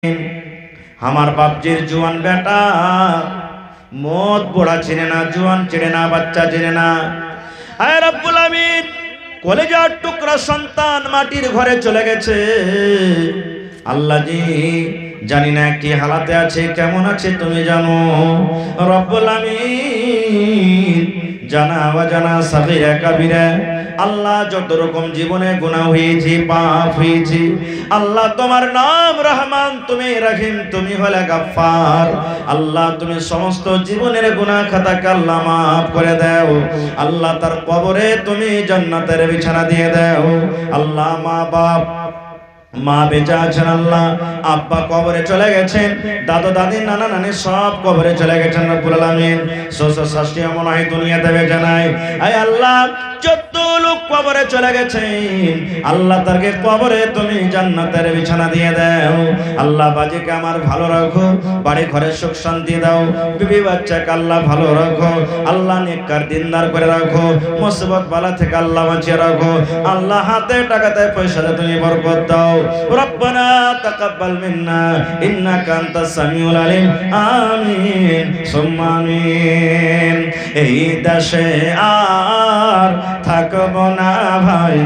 আমার বাপজির জোয়ান বেটা মদ বুড়া চিনে না, জোয়ান চিনে না, বাচ্চা চিনে না। আয় রব্বুল আমিন, কলেজার টুকরা সন্তান মাটির ঘরে চলে গেছে। আল্লাহ জি, জানি না কি হালাতে আছে, কেমন আছে তুমি জানো। রব্বুল আমিন, জানা অজানা সাগীরা কাবীরা আল্লাহ, যত রকম জীবনে গুনাহ হয়েছে, পাপ হয়েছে, আল্লাহ তোমার নাম রহমান, তুমি রহিম, তুমি হলে গফফার। আল্লাহ তুমি সমস্ত জীবনের গুনাহ খাতাকে আল্লাহ মাফ করে দাও। আল্লাহ তার কবরে তুমি জান্নাতের বিছানা দিয়ে দাও। আল্লাহ মা বেঁচে আছেন, আল্লাহ আব্বা কবরে চলে গেছেন, দাদু দাদি নানা নানি সব কবরে চলে গেছেন। রব্বুল আলামিন, শ্বশুর শাশুড়ি মনে হয় দুনিয়াতে বেঁচে নাই। আয় আল্লাহ, যত লোক কবরে চলে গেছেন, আল্লাহ তাকে কবরে তুমি জান্নাতের বিছানা দিয়ে দাও। আল্লাহ বাজিকে আমার ভালো রাখো, বাড়ি ঘরে সুখ শান্তি দাও, বিবি বাচ্চাকে আল্লাহ ভালো রাখো, আল্লাহ নেককার দিনদার করে রাখো, মুসিবত বালা থেকে আল্লাহ বাঁচিয়ে রাখো। আল্লাহ হাতে টাকাতে পয়সাতে তুমি বরকত দাও। রব্বানা তাকাব্বাল মিন্না ইন্নাকা আনতাস সামিউল আলিম। আমিন সুম্মা আমিন। এই দেশে আর থাকবো না ভাই,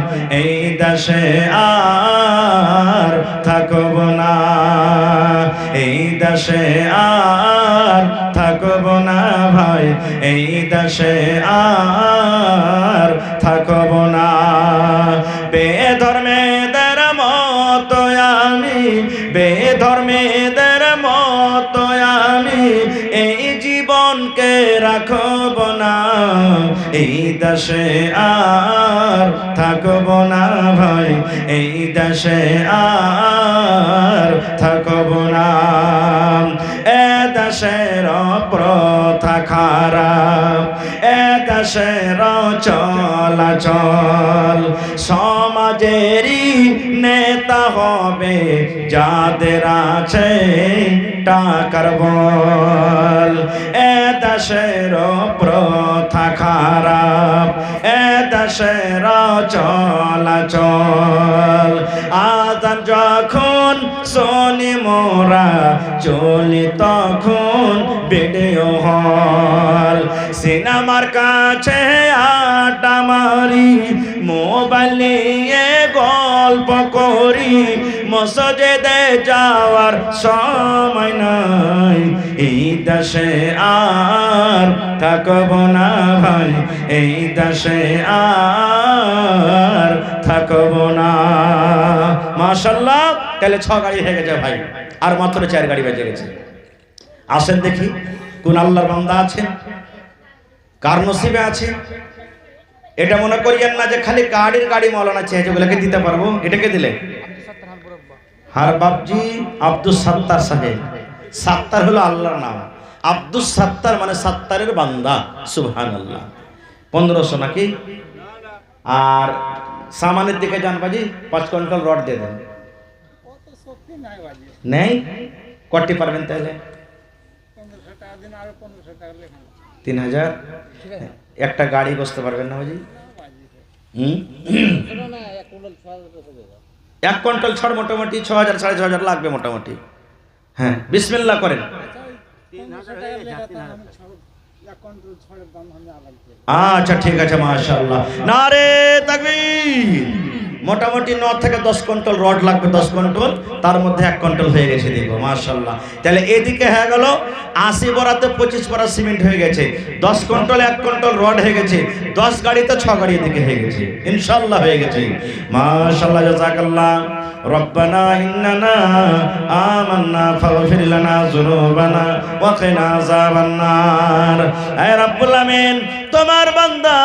এই দেশে আর থাকবো না, এই দেশে আর থাকবো না ভাই, এই দেশে আর থাকবো না। বেধর্মেদের মতো আমি, বেধর্মেদের মতো আমি এই জীবনকে রাখব না, এই দেশে আর থাকব না ভাই, এই দেশে আর থাকব না। এ দেশের প্রথা খারাপ, এ দেশের চলাচল, সমাজেরই নেতা হবে যাদের আছে টাকার বল। এ দেশের প্রথা খারাপ, এ দেশের চলাচল, আজান যখন শুনি মোরা চলি তখন ভিডিও হল, সিনেমার কাছে আড্ডা মারি, মোবাইল নিয়ে গল্প করি, মসজিদে যাওয়ার সময় নাই, এই দেশে আর থাকব না ভাই, এই দেশে আর থাকব না। মাশাআল্লাহ, তাহলে 6 গাড়ি হয়ে গেছে ভাই, আর মাত্র 4 গাড়ি বেজে গেছে। আসেন দেখি কোন আল্লাহর বান্দা আছেন, কার নসিবে আছে। এটা মনে করিয়েন না যে খালি গাড়ি মৌলানা চেয়েছে ওগুলোকে দিতে পারবো। এটাকে দিলে হার বাপজি আব্দুস সাত্তার সাহেব। সাত্তার হলো আল্লাহর নাম, আব্দুস সাত্তার মানে সাত্তারের বান্দা। সুবহানাল্লাহ। 1500 নাকি? আর সামানের দিকে যান বাজি, 5 কুইন্টাল রড দিয়ে দেন। নেই কটি পারবেন তাহলে? 3000। একটা গাড়ি বসতে পারবেন না বাজি? 1 কুইন্টাল ছড় মোটামুটি 6000 6500 লাগবে মোটামুটি। হ্যাঁ, বিসমিল্লাহ করেন। আচ্ছা ঠিক আছে, মাশাআল্লাহ, নারে তাকবীর। মোটামুটি 9 থেকে 10 কুইন্টাল রড লাগবে, 10 কুইন্টাল, তার মধ্যে 1 কুইন্টাল হয়ে গেছে। দেখো মাশাআল্লাহ, তাহলে এদিকে হয়ে গেল 80 বরাতে 25 বরা সিমেন্ট হয়ে গেছে, 10 কুইন্টাল 1 কুইন্টাল রড হয়ে গেছে, 10 গাড়িতে 6 গাড়ি এদিকে হয়ে গেছে, ইনশাআল্লাহ হয়ে গেছে। মাশাআল্লাহ, জাযাকাল্লাহ। রব্বানা ইন্নানা আমান্না ফাগফির লানা যুনুবানা ওয়া কিনা আযাবান নার। হে রব্বুল আমিন, তোমার বান্দা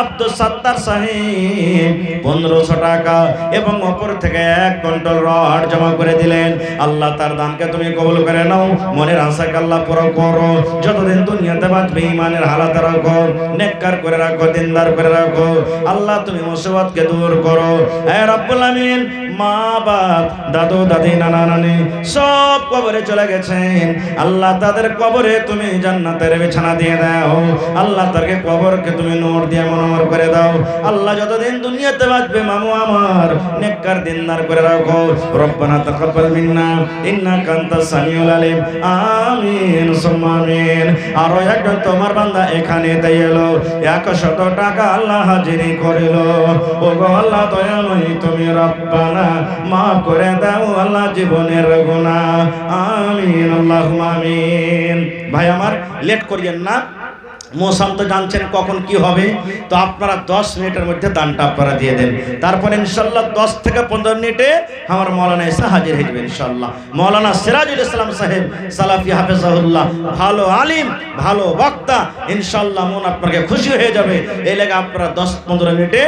আব্দুস সাত্তার সাহেব 1500 টাকা এবং অপর থেকে 1 কুইন্টাল রড জমা করে দিলেন। আল্লাহ তার দানকে তুমি কবুল করে নাও, মনের আশাকে আল্লাহ পুরো করো, যতদিন দুনিয়াতে বাঁচবে ঈমানের হালাতে রাখো, নেককার করে রাখো, দিনদার করে রাখো। আল্লাহ তুমি মুসিবতকে দূর করো। হে রব্বুল আমিন, মা বাপ, দাদু দাদি, নানা নানি সব কবরে চলে গেছেন, আল্লাহ তাদের কবরে তুমি জান্নাতের বিছানা দিয়ে দাও। আল্লাহ তাদেরকে কবরকে তুমি নূর দিয়ে মনোহর করে দাও। আল্লাহ যতদিন দুনিয়াতে বাঁচবে মামু আমার নেককার দিনদার করে রাখো। রব্বানা তাকাব্বাল মিন্না ইন্নাকা আনতাস সামিউল আলিম। আমিন সুম্মা আমিন। আরো একজন তোমার বান্দা এখানে তাই এলো, 100 টাকা আল্লাহ হাজিরি করিল। ও গো আল্লাহ দয়াময়ী তুমি রব্বানা মাফ করে দাও আল্লাহ জীবনের গুনাহ। আমিন আল্লাহুম্মা আমিন। ভাই আমার লেট করিয়েন না, মৌসুম তো জানছেন কখন কি হবে, তো আপনারা 10 মিনিটের মধ্যে দানটা আপনারা দিয়ে দেন। তারপরে ইনশাল্লাহ 10 থেকে 15 মিনিটে আমার মৌলানা এসে হাজির হয়ে যাবে ইনশাল্লাহ। মৌলানা সিরাজুল ইসলাম সাহেব সালাফি হাফেজাহুল্লাহ, ভালো আলিম, ভালো বক্তা, ইনশাল্লাহ মন আপনাকে খুশি হয়ে যাবে। এই লেগে আপনারা 10-15 মিনিটে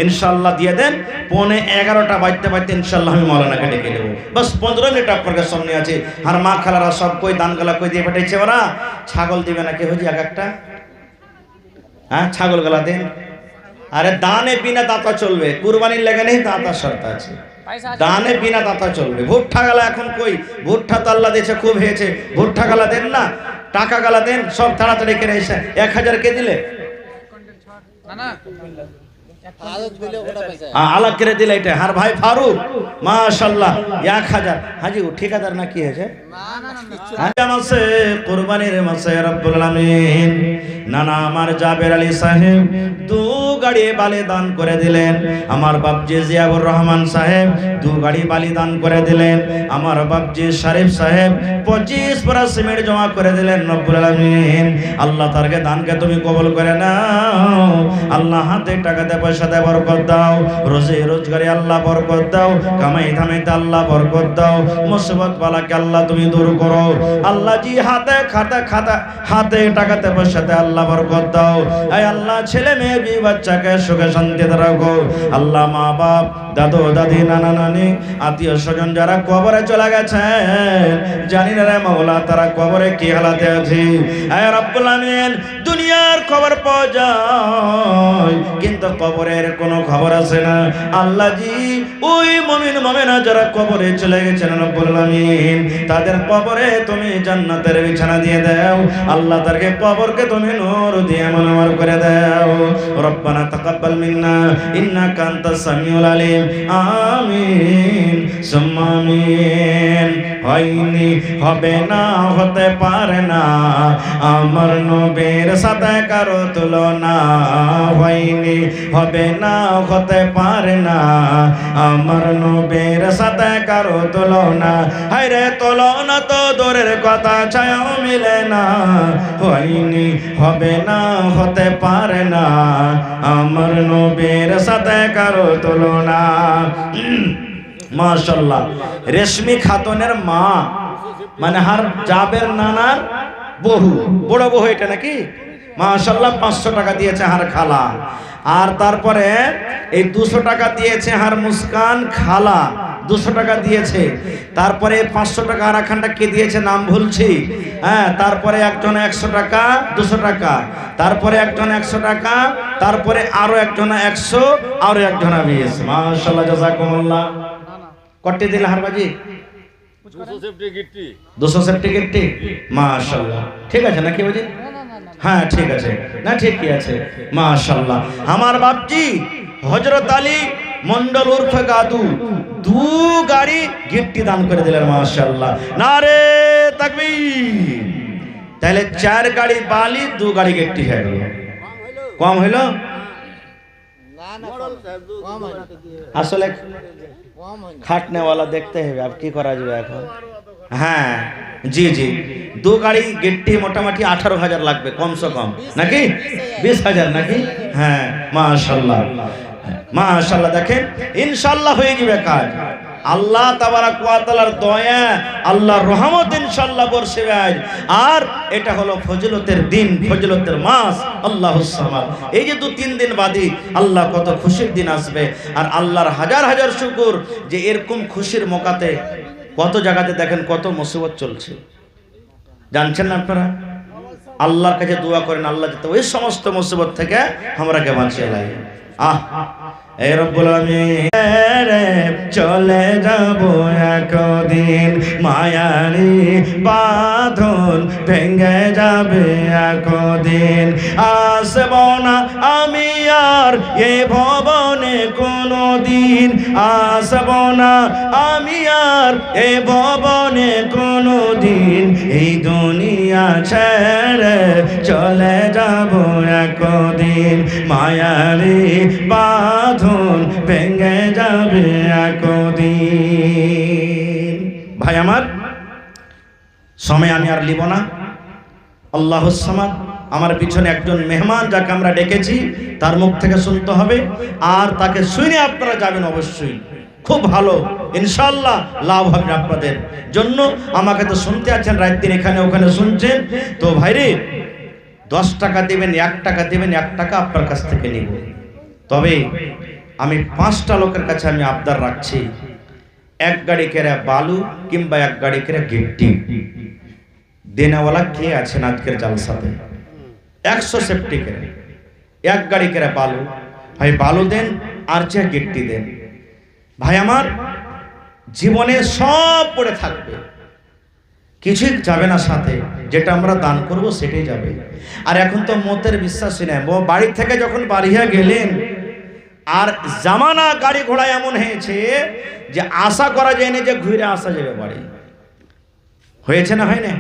ইনশাল্লাহ দিয়ে দেন। 11:15 বাজতে বাজতে ইনশাল্লাহ আমি মৌলানাকে ডেকে নেব। বাস 15 মিনিট আপনাদের সামনে আছে। আর মা খালারা সব কই দানগুলা কই দিয়ে পাঠাইছে, ওরা ছাগল দিবে না কে হুজি এক একটা? হ্যাঁ ছাগল গলা দেন। আরে দানে বিনা দাতা চলবে, কুরবানির লেগে নেই, দাতা শর্ত আছে। দানে বিনা দাতা চলবে। ভুট্টা গালা এখন কই? ভুট্টা তো আল্লাহ দিয়েছে খুব হয়েছে, ভুট্টা গালা দেন না, টাকা গালা দেন, সব তাড়াতাড়ি কেটে এসে 1000 কে দিলে আলাগ করে দিলে এটা। আর ভাই ফারুক মাশাআল্লাহ 1000 হাজি ঠিকাদার না কি হয়েছে মাসে কুরবানির মাসে রব্বুল আলামিন নানা আমার জাবের আলী সাহেব 2 গাড়ি বালি দান করে দিলেন। আমার বাপজি জিয়াউর রহমান সাহেব 2 গাড়ি বালি দান করে দিলেন। আমার বাপজি শরীফ সাহেব 25 পরা সিমেন্ট জমা করে দিলেন। রব্বুল আলামিন আল্লাহ তারকে দানকে তুমি কবুল করে নাও। আল্লাহ হাতে টাকাতে পয়সাতে বরকত দাও, রোজে রোজগারে আল্লাহ বরকত দাও, কামাই ধামাইতে আল্লাহ বরকত দাও, মুসিবত বালাকে আল্লাহ তুমি দূর করো। আল্লাহ জি হাতে হাতে টাকাতে পয়সাতে আল্লাহ বরকত দাও। আয় আল্লাহ ছেলে মেয়ে বিবি বাচ্চাকে সুখে শান্তিতে রাখো। আল্লাহ মা বাপ দাদু দাদি নানা নানি আত্মীয় স্বজন যারা কবরে চলে গেছে জানি না রে মাওলা তারা কবরে কি হালাতে আছে। আয় রব্বুল আমিন দুনিয়ার খবর পাওয়া যায় কিন্তু কবরের কোনো খবর আছে না। আল্লাহ জি ওই মুমিন মুমিনা যারা কবরে চলে গেছেন রব্বুল আমিন তাদের কবরে তুমি জান্নাতের বিছানা দিয়ে দাও। আল্লাহ তারকে কবরকে তুমি নূর দিয়ে মনোহর করে দাও। রব্বানা তাকাব্বাল মিন্না ইন্নাকা আনতাস সামিউল আলিম। আমিন সুম্মা আমিন। হয়নি হবে না হতে পারে না আমার নবীর সাথে কারো তুলনা। হয়নি হবে না হতে পারে না আমার নবীর সাথে কারো তুলনা। হায়রে তুলনা তো দূরের কথা ছায়াও মিলে না। হয়নি হবে না হতে পারে না আমার নবীর সাথে কারো তুলনা। মাশাআল্লাহ রেশমি খাতুনের মা মানে হার জাবের নানার বহু, বড় বহু এটা নাকি? মাশাআল্লাহ 500 টাকা দিয়েছে হার খালা। আর তারপরে এই 200 টাকা দিয়েছে হার মুস্কান খালা, 200 টাকা দিয়েছে। তারপরে 500 টাকা আর একখানটা কে দিয়েছে নাম ভুলছি। হ্যাঁ তারপরে একজন 100 টাকা 200 টাকা, তারপরে একজন 100 টাকা, তারপরে আরো একজন 100, আরো একজন 20। মাশাআল্লাহ জাযাকুমুল্লাহ। কটি দিল হারবাজি? 200 সেফটি গিফটি। মাশাআল্লাহ ঠিক আছে নাকি বাজি? হ্যাঁ ঠিক আছে না, ঠিকই আছে মাশাআল্লাহ। আমার বাপজি হযরত আলী মন্ডল উর্ফে গাদু 2 গাড়ি গিফটি দান করে দিলেন মাশাআল্লাহ। নারে তাকবীর। তাহলে 4 গাড়ি বালি 2 গাড়ি গিফটি হয়ে গেল। কম হইল না? আসলে খাটনে वाला দেখতে হবে अब কি করা যাবে এখন। হ্যাঁ জি জি 2 গাড়ি গিফটি মোটামুটি 18,000 লাগবে কমসে কম নাকি? 20,000 নাকি? হ্যাঁ মাশাআল্লাহ মাশাআল্লাহ। দেখেন ইনশাআল্লাহ হয়ে যাবে কাজ। আল্লাহ তাবারাক ওয়া তাআলার দয়া আল্লাহর রহমত ইনশাআল্লাহ বর্ষবে আজ। আর এটা হলো ফজিলতের দিন, ফজিলতের মাস আল্লাহুস সামাদ। এই যে 2-3 দিন বাদে আল্লাহ কত খুশির দিন আসবে। আর আল্লাহর হাজার হাজার শুকর যে এরকম খুশির মৌকাতে কত জায়গাতে দেখেন কত মুসিবত চলছে, জানছেন না আপনারা? আল্লাহর কাছে দোয়া করেন আল্লাহ যাতে ওই সমস্ত মুসিবত থেকে আমরাকে বাঁচিয়ে নেয়। এ রব্বুল আলামিন চলে যাব একদিন, মায়ারি বাঁধন ভেঙে যাবে একদিন, আসব না আমি আর এ ভবনে কোনো দিন, আসব না আমি আর এ ভবনে কোনো দিন, এই দুনিয়া ছেড়ে চলে যাব একদিন, মায়ারি বাঁধন ভেঙে যাবে একদিন। ভাই আমার, সময় আমি আর লিব না। আল্লাহুস সামাদ, আমার পিছনে একজন মেহমান যাকে আমরা ডেকেছি, তার মুখ থেকে শুনতে হবে, আর তাকে শুনে আপনারা যাবেন অবশ্যই। খুব ভালো, ইনশাআল্লাহ লাভ হবে আপনাদের জন্য। আমাকে তো শুনতে আছেন, রাত দিন এখানে ওখানে শুনছেন। তো ভাইরে, 10 টাকা দেবেন, 1 টাকা দেবেন, 1 টাকা আপনার কাছ থেকে নিব। তবে আমি 5টা লোকের কাছে আমি আবদার রাখছি, 1 গাড়ি কেরা বালু কিংবা 1 গাড়ি কেরা গিট্টি দেনেওয়ালা কে আছেন আজকের জালসাতে? 100 সেফটি কেরা 1 গাড়ি কেরা বালু, ভাই বালু দেন আর চেয়ে গিট্টি দেন। ভাই আমার, জীবনে সব পড়ে থাকবে, কিছুই যাবে না সাথে, যেটা আমরা দান করব সেটাই যাবে। আর এখন তো মতের বিশ্বাসই নেই। বাড়ি থেকে যখন বাড়িয়া গেলেন, আর জামানা গাড়ি ঘোড়া এমন হয়েছে যে আশা করা যায় না যে ঘুরে আসা যাবে বাড়ি। হয়েছে না, হয় না?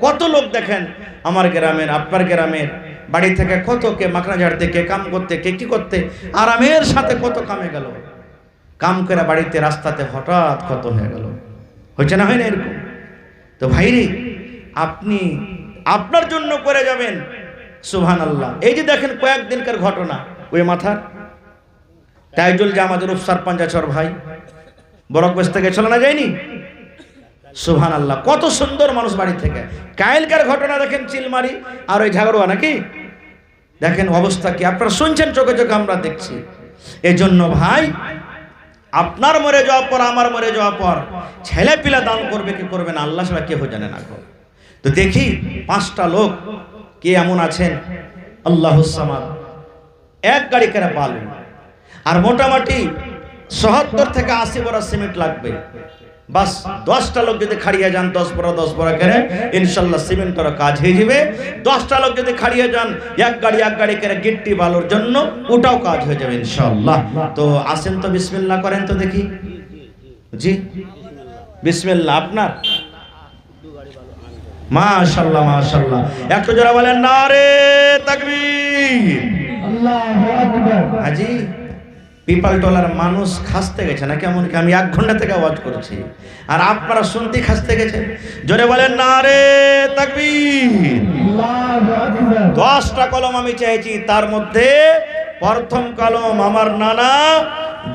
কত লোক দেখেন আমার গ্রামের, আপনার গ্রামের, বাড়ি থেকে কত কে মাখনা ঝাড়তে, কে কাম করতে, কে কি করতে, আরামের সাথে কত কামে গেল, কাম করে বাড়িতে রাস্তাতে হঠাৎ কত হয়ে গেল। হয়েছে না, হয় না এরকম? তো ভাইরে, আপনি আপনার জন্য করে যাবেন, সুবহানাল্লাহ। এই যে দেখেন কয়েকদিনকার ঘটনা, ওই মাথার তাইজুল জামাত রূপসার পাঞ্জাচর ভাই বরকবেশ থেকে চলে না যায়নি, সুবহানাল্লাহ। কত সুন্দর মানুষ বাড়ি থেকে। কাইলকার ঘটনা দেখেন চিলমারি আর ওই ঝাগড়ুয়া, নাকি দেখেন অবস্থা কি, আপনারা শুনছেন, চোখে চোখে আমরা দেখছি। এই জন্য ভাই, আপনার মরে যাওয়ার পর, আমার মরে যাওয়ার পর ছেলে পিলা দান করবে কি করবে না, আল্লাহ ছাড়া কেউ জানে না। তো দেখি 5টা লোক কে এমন আছেন, আল্লাহুস সামাদ, 1 গাড়ি করে বালু, আর মোটামুটি 70 থেকে 80 বড় সিমেন্ট লাগবে। বাস 10টা লোক যদি খাড়িয়ে যান, 10 বড় করে ইনশাল্লাহ সিমেন্টের কাজ হয়ে যাবে। 10টা লোক যদি খাড়িয়ে যান, 1 গাড়ি করে গিট্টি বালুর জন্য, ওটাও কাজ হয়ে যাবে ইনশাল্লাহ। তো আসেন তো, বিসমিল্লাহ করেন তো দেখি। জি বিসমিল্লাহ। আপনার মাশাআল্লাহ মাশাআল্লাহ, একটু জোরে বলেন নারে তাকবীর, আল্লাহু আকবার। হাজি পিপাল টলার মানুষ খাসতে গেছে না কেমন কি? আমি 1 ঘন্টা থেকে আওয়াজ করছি, আর আপনারা শুনতে খাসতে গেছেন। জোরে বলেন নারে তাকবীর, আল্লাহু আকবার। 10টা কলম আমি চাইছি, তার মধ্যে প্রথম কলম আমার নানা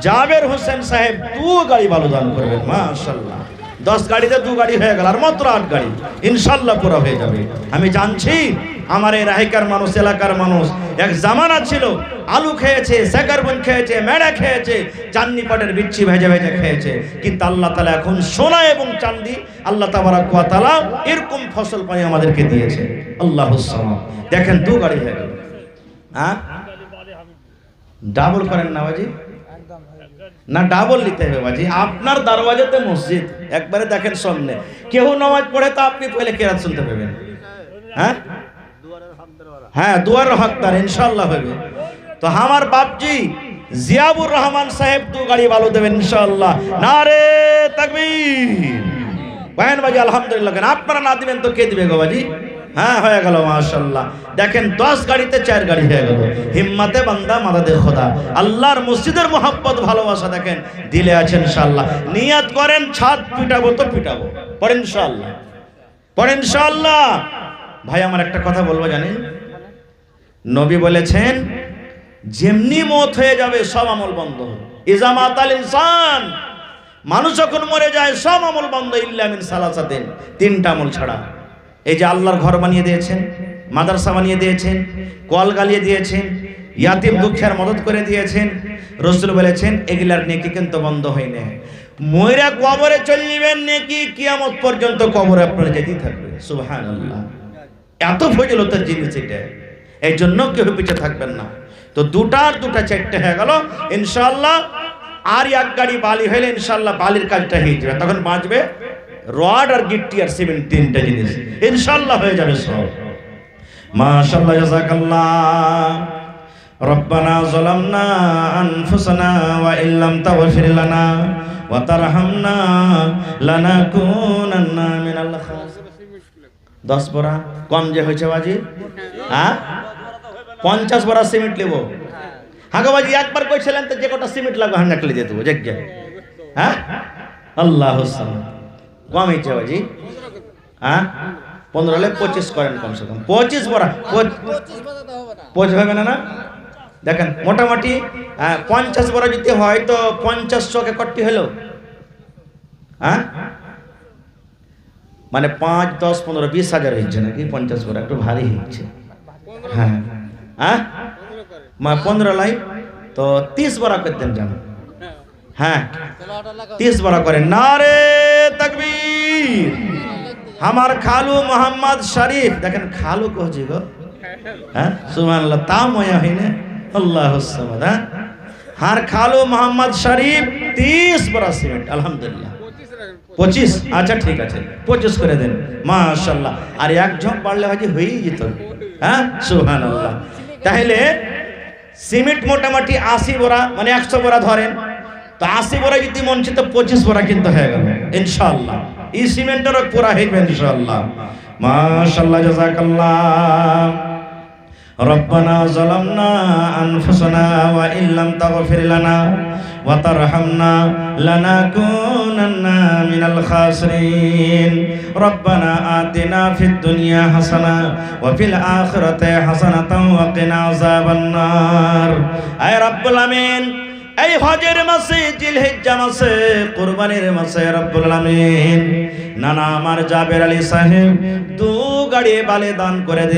জাবের হোসেন সাহেব 2 গাড়ি বালু দান করবেন। মাশাআল্লাহ, 10 গাড়িতে 2 গাড়ি হয়ে গেল, আর মাত্র 8 গাড়ি ইনশাআল্লাহ পুরো হয়ে যাবে। আমি জানছি আমার এই রাহিকার মানুষ, এলাকার মানুষ এক জামানা ছিল, আলু খেয়েছে, সেকারবন খেয়েছে, মেড়া খেয়েছে, চাঁদনি পাটের বিচ্ছি ভেজে ভেজে খেয়েছে, কিন্তু আল্লাহ তাআলা এখন সোনা এবং চাঁদি, আল্লাহ তাবারাক ওয়া তাআলা এরকম ফসল পানি আমাদেরকে দিয়েছে। আল্লাহুস সামাদ। দেখেন 2 গাড়ি হয়ে গেল। হ্যাঁ, ডাবল করেন না বাজি, না ডাবল নিতে হবে বাজি। আপনার দরওয়াজাতে মসজিদ, একবারে দেখেন সামনে কেউ নামাজ পড়ে তো আপনি পহলে কেরাত শুনতে পাবেন। হ্যাঁ হ্যাঁ, দুয়ার হকদার ইনশাআল্লাহ হবে। তো আমার বাপজি জিয়াবুর রহমান সাহেব 2 গাড়ি বালু দেবেন ইনশাআল্লাহ। নারে তাকবীর। বয়ান বাজি আলহামদুলিল্লাহ। আপনারা না দিবেন তো কে দিবে গো বাজি? হ্যাঁ, হয়ে গেল মাশাআল্লাহ। দেখেন 10 গাড়িতে 4 গাড়ি হয়ে গেল। হিম্মতে বান্দা মাদাদে খোদা, আল্লাহর মসজিদের মোহাব্বত ভালোবাসা দেখেন দিলে আছে ইনশাআল্লাহ। নিয়ত করেন ছাদ পিটাবো তো পিটাবো, পড়েন ইনশাআল্লাহ, পড়েন ইনশাআল্লাহ। ভাই আমার একটা কথা বলবো জানেন, নবী বলেছেন যেমনি মত হয়ে যাবে সব আমল বন্ধ। ইজা মাতাল ইনসান, মানুষ যখন মরে যায় সব আমল বন্ধ, ইল্লা মিন সালাসাতিন, 3টা আমল ছাড়া। এই যে আল্লাহর ঘর বানিয়ে দিয়েছেন, মাদ্রাসা বানিয়ে দিয়েছেন, কল গালিয়ে দিয়েছেন, ইয়াতিম দুঃখের মদত করে দিয়েছেন, রাসূল বলেছেন এগুলার নেকি কিন্তু বন্ধ হয় না। ময়রা কবরে চলে যাবেন, নেকি কিয়ামত পর্যন্ত কবরে আপনারা যেতেই থাকবে। সুবহানাল্লাহ, এত ফজিলতের জিনিস এটা, এই জন্য কেউ পিছিয়ে থাকবেন না। তো তো দুটার দুটা চারটে হয়ে গেল ইনশাআল্লাহ। আর এক গাড়ি বালি হইলে ইনশাআল্লাহ বালির কাজটা হয়ে যাবে, তখন বাঁচবে রড আর গিট্টি আর সিমেন্ট, তিনটা জিনিস ইনশাআল্লাহ হয়ে যাবে সব। মাশাআল্লাহ, জাযাকাল্লাহ। রব্বানা যালামনা আনফুসানা ওয়া ইল্লাম তাগফির লানা ওয়া তারহামনা লানাকুনান্না মিনাল খাসিরিন। 10 বড়া কম যে হয়েছে বাজি, হ্যাঁ 50 বড়া সিমেন্ট নেব। হ্যাঁ গো বাজি, একবার কইছিলেন তো যে কটা সিমেন্ট লাগবে হান্না করে দিয়ে দেবো জায়গা। হ্যাঁ আল্লাহুস সালাম। কম হয়েছে বাজি, হ্যাঁ 15 হলে 25 করেন কমসে কম। 25 বড়া 25 হবে না? না দেখেন মোটামুটি 50 বড়া যদি হয় তো 50 চকে কটি হলো, হ্যাঁ মানে 5, 10, 15, 20 হাজার হচ্ছে নাকি 50 বড়া, একটু ভারী হচ্ছে। হ্যাঁ হ্যাঁ 15 লাই তো 30 বড়া করতেন জানো। হ্যাঁ 30 বড়া করেন। নারে তাকবীর। আমার খালু মোহাম্মদ শরীফ, দেখেন খালু কহছি গো, হ্যাঁ সুবহানাল্লাহ, তা ময়া হইনে আল্লাহুস সামাদ। হ্যাঁ হার খালু মোহাম্মদ শরীফ 30 বড়া সিমেন্ট, আলহামদুলিল্লাহ। 25, আচ্ছা ঠিক আছে 25 করে দেন, মাশাআল্লাহ। আর এক ঝপ বাড়লে হয়তো হয়েই যেত। হ্যাঁ সুবহানাল্লাহ। তাহলে সিমেন্ট মোটামুটি 80 বড়া মানে 100 বড়া ধরেন, তো 80 বড়া যদি মন চায় তো 25 বড়া কিন্তু হয়ে গেল ইনশাআল্লাহ। এই সিমেন্টেরও পুরা হইবে ইনশাআল্লাহ। মাশাআল্লাহ, জাযাকাল্লাহ। রব্বানা যালামনা আনফুসানা ওয়া ইল্লাম তাগফির লানা ওয়া তারহামনা লানাকুনান্না মিনাল খাসিরিন। রব্বানা আতিনা ফিদ দুনিয়া হাসানা ওয়া ফিল আখিরাতি হাসানাতাও ওয়া কিনা আযাবান নার। আয় রব্বুল আমিন, এই হজের মাসে, জিলহিজ্জা মাসে, কুরবানির মাসে রব্বুল আমিন নানা আমার জাবের আলী সাহেব 2 গাড়ি বালে দান করে দিন।